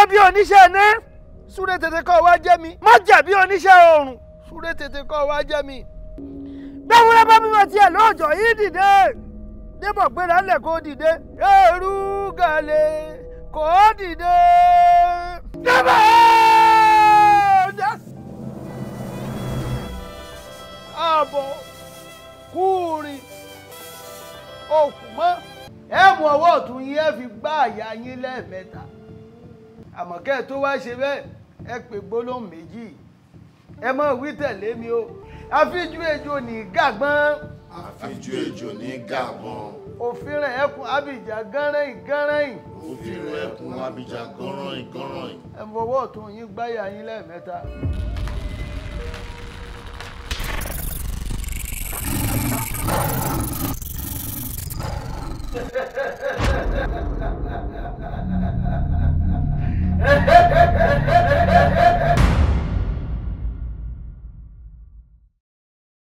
jẹ́ bí oníṣẹ́ iná súré tètè kó wá jẹ́ mi má jẹ́ bí oníṣẹ́ oòrùn súré tètè kó wá jẹ́ mi. gbẹ̀wúrẹ́ bá mímọ tiẹ̀ lóòjọ́ yìí dìde débọ̀ gbéra ńlẹ̀ kó dìde ẹrú gàlẹ́ kó dìde. débọ̀ ààbọ̀ kúrin okùn mọ́ ẹ mú ọwọ́ ọ̀tún yín ẹ fi gbá àyà yín lẹ́ẹ̀mẹ́ta àmọ́ kẹ́ ẹ tó wá ṣe bẹ́ẹ̀ ẹ pè gbólóhùn méjì ẹ mọ̀ wí tẹ̀lé mi o àfijú ejò ní gàgbọ́n. àfijú ejò ní gàgbọ́n. òfin rẹ̀ ẹkùn abìjà gánrẹ́yìn gánrẹ́yìn. òfin rẹ̀ ẹkùn abìjà gánrẹ́yìn gánrẹ́yìn. ẹ mú ọwọ́ ọ̀tún yín gbá àyà yín lẹ́ẹ̀mẹ́ta.